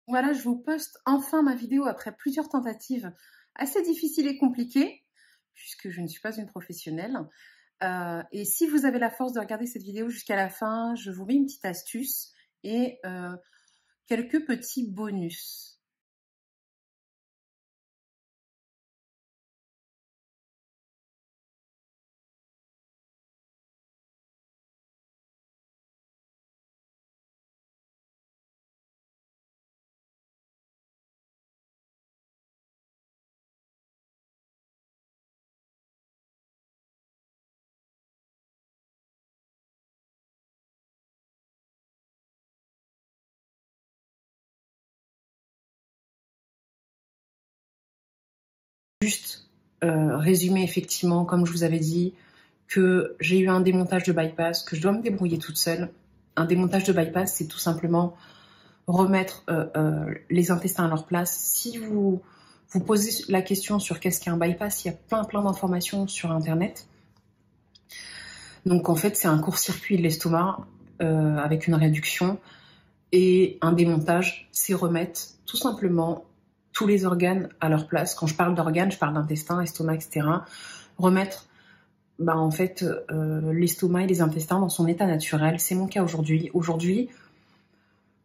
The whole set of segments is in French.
Voilà, je vous poste enfin ma vidéo après plusieurs tentatives assez difficiles et compliquées, puisque je ne suis pas une professionnelle. Et si vous avez la force de regarder cette vidéo jusqu'à la fin, je vous mets une petite astuce et quelques petits bonus. Juste résumer effectivement, comme je vous avais dit, que j'ai eu un démontage de bypass, que je dois me débrouiller toute seule. Un démontage de bypass, c'est tout simplement remettre les intestins à leur place. Si vous posez la question sur qu'est-ce qu'un bypass, il y a plein d'informations sur Internet. Donc en fait, c'est un court-circuit de l'estomac avec une réduction, et un démontage, c'est remettre tout simplement tous les organes à leur place. Quand je parle d'organes, je parle d'intestin, estomac, etc. Remettre en fait l'estomac et les intestins dans son état naturel. C'est mon cas aujourd'hui. Aujourd'hui,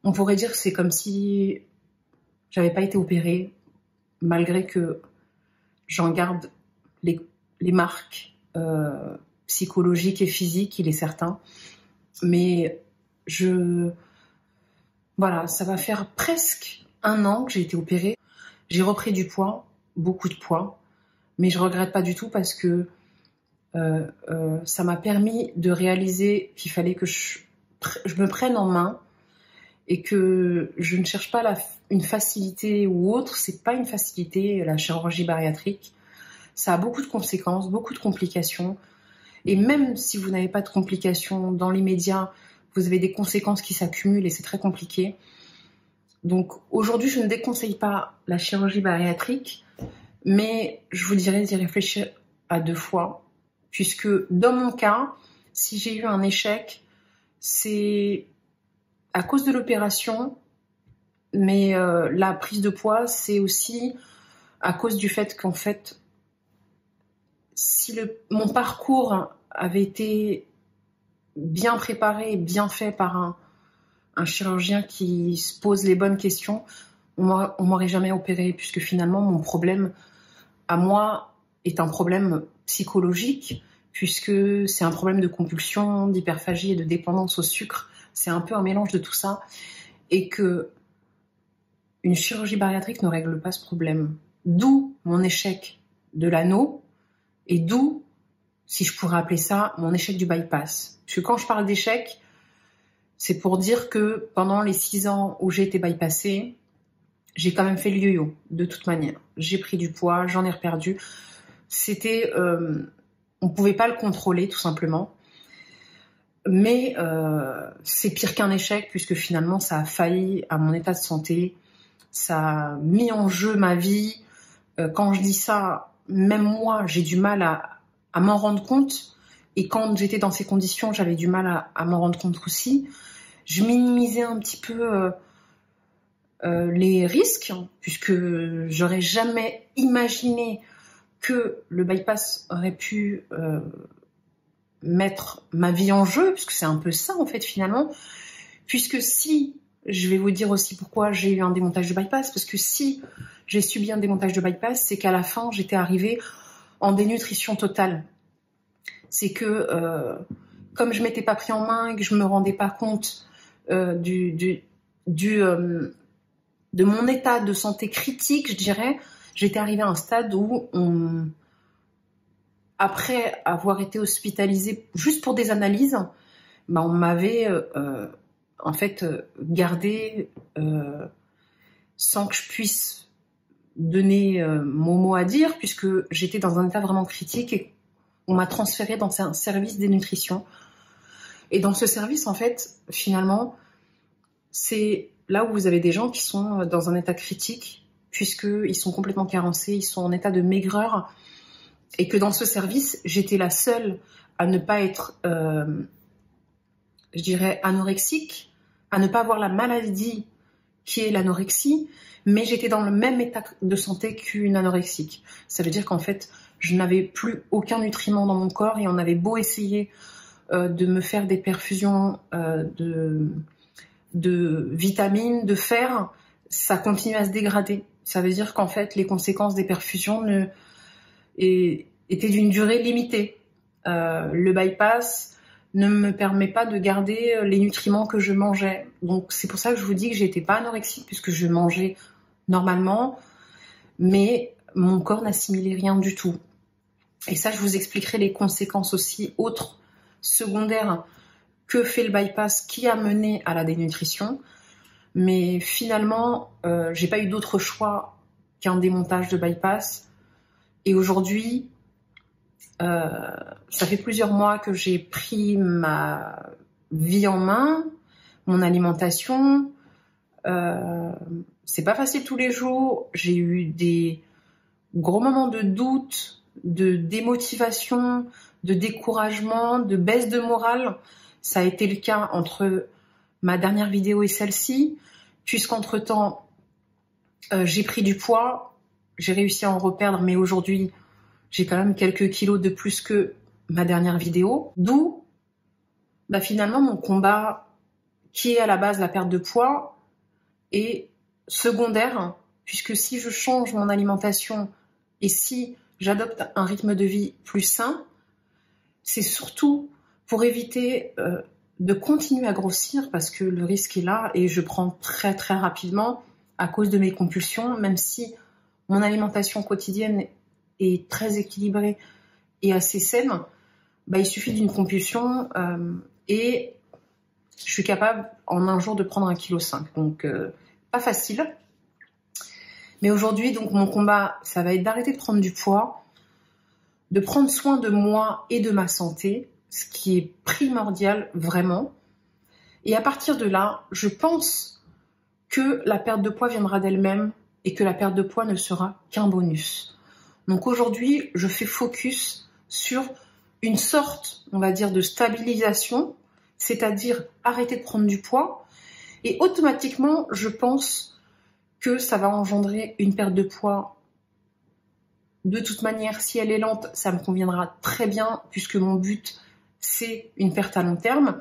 on pourrait dire que c'est comme si j'avais pas été opérée, malgré que j'en garde les marques psychologiques et physiques, il est certain. Mais voilà, ça va faire presque 1 an que j'ai été opérée. J'ai repris du poids, beaucoup de poids, mais je regrette pas du tout parce que ça m'a permis de réaliser qu'il fallait que je me prenne en main et que je ne cherche pas une facilité ou autre. C'est pas une facilité, la chirurgie bariatrique. Ça a beaucoup de conséquences, beaucoup de complications. Et même si vous n'avez pas de complications dans l'immédiat, vous avez des conséquences qui s'accumulent et c'est très compliqué. Donc aujourd'hui, je ne déconseille pas la chirurgie bariatrique, mais je vous dirais d'y réfléchir à 2 fois, puisque dans mon cas, si j'ai eu un échec, c'est à cause de l'opération, mais la prise de poids, c'est aussi à cause du fait qu'en fait, si mon parcours avait été bien préparé et bien fait par un chirurgien qui se pose les bonnes questions, on m'aurait jamais opéré, puisque finalement mon problème à moi est un problème psychologique, puisque c'est un problème de compulsion, d'hyperphagie et de dépendance au sucre. C'est un peu un mélange de tout ça, et que une chirurgie bariatrique ne règle pas ce problème. D'où mon échec de l'anneau, et d'où, si je pourrais appeler ça, mon échec du bypass. Parce que quand je parle d'échec, c'est pour dire que pendant les 6 ans où j'ai été bypassée, j'ai quand même fait le yo-yo, de toute manière. J'ai pris du poids, j'en ai reperdu. C'était... on pouvait pas le contrôler, tout simplement. Mais c'est pire qu'un échec, puisque finalement, ça a failli à mon état de santé. Ça a mis en jeu ma vie. Quand je dis ça, même moi, j'ai du mal à m'en rendre compte. Et quand j'étais dans ces conditions, j'avais du mal à m'en rendre compte aussi. Je minimisais un petit peu les risques, puisque j'aurais jamais imaginé que le bypass aurait pu mettre ma vie en jeu, puisque c'est un peu ça en fait finalement. Puisque si, je vais vous dire aussi pourquoi j'ai eu un démontage de bypass, parce que si j'ai subi un démontage de bypass, c'est qu'à la fin j'étais arrivée en dénutrition totale. C'est que comme je m'étais pas pris en main et que je me rendais pas compte de mon état de santé critique, je dirais, j'étais arrivée à un stade où après avoir été hospitalisée juste pour des analyses, on m'avait en fait gardée sans que je puisse donner mon mot à dire, puisque j'étais dans un état vraiment critique, et on m'a transférée dans un service de nutrition. Et dans ce service, en fait, finalement, c'est là où vous avez des gens qui sont dans un état critique, puisqu'ils sont complètement carencés, ils sont en état de maigreur, et que dans ce service, j'étais la seule à ne pas être, je dirais, anorexique, à ne pas avoir la maladie qui est l'anorexie, mais j'étais dans le même état de santé qu'une anorexique. Ça veut dire qu'en fait, je n'avais plus aucun nutriment dans mon corps et on avait beau essayer de me faire des perfusions de vitamines, de fer, ça continue à se dégrader. Ça veut dire qu'en fait, les conséquences des perfusions étaient d'une durée limitée. Le bypass ne me permet pas de garder les nutriments que je mangeais. Donc c'est pour ça que je vous dis que j'étais pas anorexique puisque je mangeais normalement, mais mon corps n'assimilait rien du tout. Et ça, je vous expliquerai les conséquences aussi autres, secondaires, que fait le bypass qui a mené à la dénutrition. Mais finalement, j'ai pas eu d'autre choix qu'un démontage de bypass. Et aujourd'hui, ça fait plusieurs mois que j'ai pris ma vie en main, mon alimentation. C'est pas facile tous les jours. J'ai eu des gros moments de doute, de démotivation, de découragement, de baisse de morale. Ça a été le cas entre ma dernière vidéo et celle-ci, puisqu'entre-temps, j'ai pris du poids, j'ai réussi à en reperdre, mais aujourd'hui, j'ai quand même quelques kilos de plus que ma dernière vidéo. D'où, finalement, mon combat, qui est à la base la perte de poids, est secondaire, puisque si je change mon alimentation et si j'adopte un rythme de vie plus sain, c'est surtout pour éviter de continuer à grossir, parce que le risque est là et je prends très très rapidement à cause de mes compulsions, même si mon alimentation quotidienne est très équilibrée et assez saine, il suffit d'une compulsion et je suis capable en un jour de prendre 1,5 kg. Donc pas facile. Mais aujourd'hui, donc mon combat, ça va être d'arrêter de prendre du poids, de prendre soin de moi et de ma santé, ce qui est primordial vraiment. Et à partir de là, je pense que la perte de poids viendra d'elle-même et que la perte de poids ne sera qu'un bonus. Donc aujourd'hui, je fais focus sur une sorte, on va dire, de stabilisation, c'est-à-dire arrêter de prendre du poids. Et automatiquement, je pense que ça va engendrer une perte de poids. De toute manière, si elle est lente, ça me conviendra très bien, puisque mon but, c'est une perte à long terme.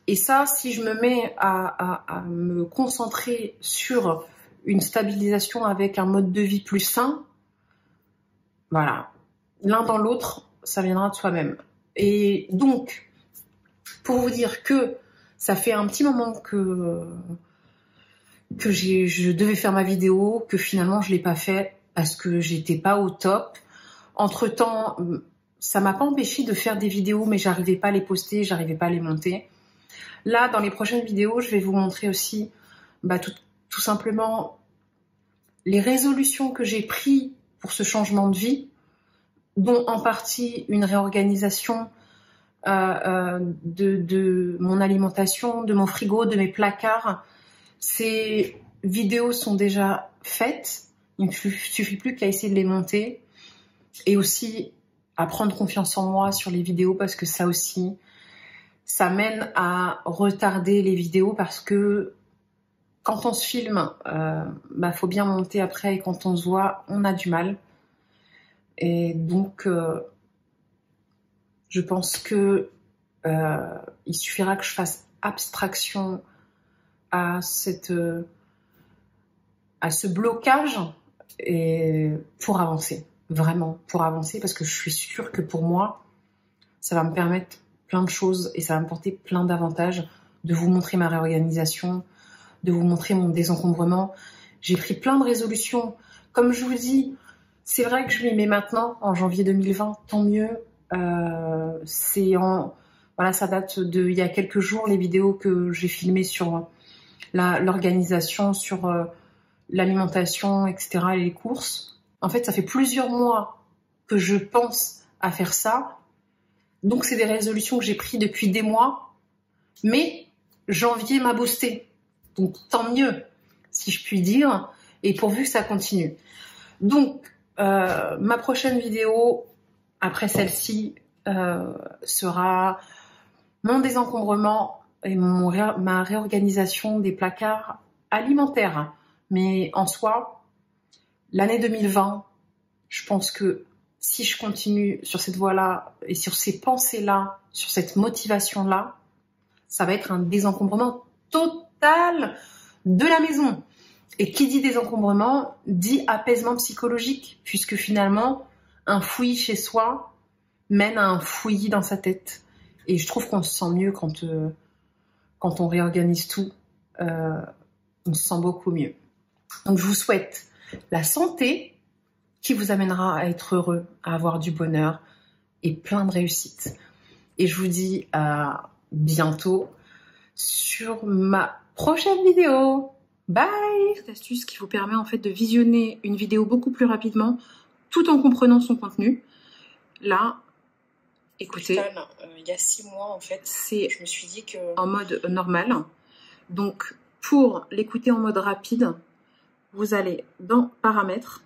Et ça, si je me mets à me concentrer sur une stabilisation avec un mode de vie plus sain, voilà, l'un dans l'autre, ça viendra de soi-même. Et donc, pour vous dire que ça fait un petit moment que je devais faire ma vidéo, que finalement je l'ai pas fait parce que j'étais pas au top. Entre-temps, ça m'a pas empêché de faire des vidéos, mais j'arrivais pas à les poster, j'arrivais pas à les monter. Là, dans les prochaines vidéos, je vais vous montrer aussi tout simplement les résolutions que j'ai prises pour ce changement de vie, dont en partie une réorganisation de mon alimentation, de mon frigo, de mes placards. Ces vidéos sont déjà faites, il ne suffit plus qu'à essayer de les monter et aussi à prendre confiance en moi sur les vidéos, parce que ça aussi, ça mène à retarder les vidéos, parce que quand on se filme, faut bien monter après, et quand on se voit, on a du mal. Et donc, je pense que il suffira que je fasse abstraction à ce blocage et pour avancer, vraiment pour avancer, parce que je suis sûre que pour moi, ça va me permettre plein de choses et ça va me porter plein d'avantages, de vous montrer ma réorganisation, de vous montrer mon désencombrement. J'ai pris plein de résolutions. Comme je vous dis, c'est vrai que je m'y mets maintenant, en janvier 2020, tant mieux. Ça date il y a quelques jours, les vidéos que j'ai filmées sur l'organisation, sur l'alimentation, etc., et les courses. En fait, ça fait plusieurs mois que je pense à faire ça. Donc, c'est des résolutions que j'ai prises depuis des mois. Mais janvier m'a boosté. Donc, tant mieux, si je puis dire. Et pourvu que ça continue. Donc, ma prochaine vidéo, après celle-ci, sera mon désencombrement et ma réorganisation des placards alimentaire. Mais en soi, l'année 2020, je pense que si je continue sur cette voie-là et sur ces pensées-là, sur cette motivation-là, ça va être un désencombrement total de la maison. Et qui dit désencombrement, dit apaisement psychologique, puisque finalement, un fouillis chez soi mène à un fouillis dans sa tête. Et je trouve qu'on se sent mieux quand on réorganise tout. On se sent beaucoup mieux. Donc je vous souhaite la santé qui vous amènera à être heureux, à avoir du bonheur et plein de réussite. Et je vous dis à bientôt sur ma prochaine vidéo. Bye! Cette astuce qui vous permet en fait de visionner une vidéo beaucoup plus rapidement tout en comprenant son contenu. Là, écoutez, il y a 6 mois en fait, je me suis dit que en mode normal. Donc pour l'écouter en mode rapide, vous allez dans paramètres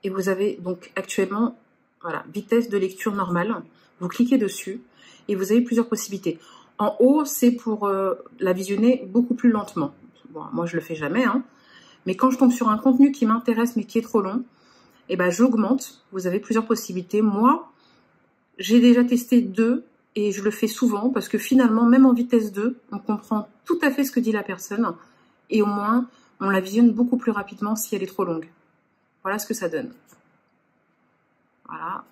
et vous avez donc actuellement voilà, vitesse de lecture normale. Vous cliquez dessus et vous avez plusieurs possibilités. En haut, c'est pour la visionner beaucoup plus lentement. Bon, moi, je le fais jamais, hein. Mais quand je tombe sur un contenu qui m'intéresse mais qui est trop long, eh ben, j'augmente. Vous avez plusieurs possibilités. Moi, j'ai déjà testé 2 et je le fais souvent parce que finalement, même en vitesse 2, on comprend tout à fait ce que dit la personne et au moins, on la visionne beaucoup plus rapidement si elle est trop longue. Voilà ce que ça donne. Voilà.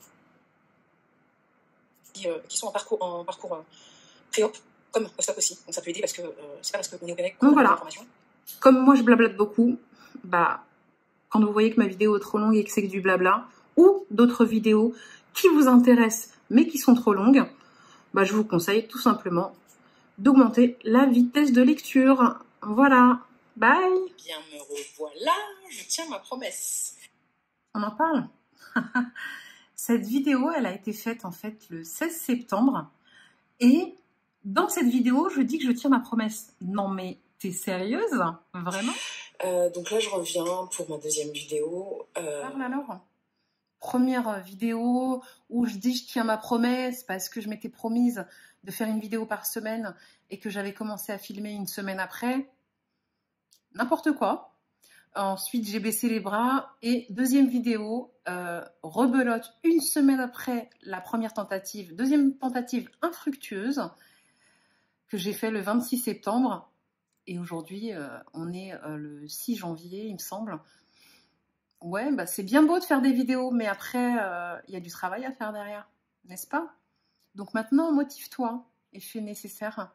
Qui sont en parcours pré-op, comme post-op aussi. Donc ça peut aider parce que c'est pas parce qu'on est opéré qu'on a voilà. L'information. Comme moi je blablate beaucoup, bah quand vous voyez que ma vidéo est trop longue et que c'est que du blabla, ou d'autres vidéos qui vous intéressent mais qui sont trop longues, bah je vous conseille tout simplement d'augmenter la vitesse de lecture. Voilà. Bye. Bien, me revoilà, je tiens ma promesse. On en parle. Cette vidéo, elle a été faite en fait le 16 septembre. Et dans cette vidéo, je dis que je tiens ma promesse. Non mais, t'es sérieuse? Vraiment? Donc là, je reviens pour ma deuxième vidéo. Parle alors. Première vidéo où je dis que je tiens ma promesse parce que je m'étais promise de faire une vidéo par semaine et que j'avais commencé à filmer une semaine après. N'importe quoi. Ensuite, j'ai baissé les bras et deuxième vidéo, rebelote une semaine après la première tentative, deuxième tentative infructueuse que j'ai fait le 26 septembre et aujourd'hui, on est le 6 janvier, il me semble. Ouais, bah c'est bien beau de faire des vidéos, mais après, il y a du travail à faire derrière, n'est-ce pas? Donc maintenant, motive-toi et fais le nécessaire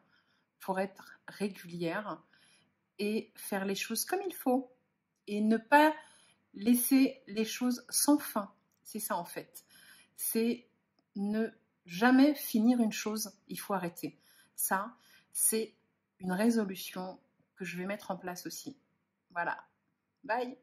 pour être régulière et faire les choses comme il faut. Et ne pas laisser les choses sans fin. C'est ça en fait. C'est ne jamais finir une chose. Il faut arrêter. Ça, c'est une résolution que je vais mettre en place aussi. Voilà. Bye.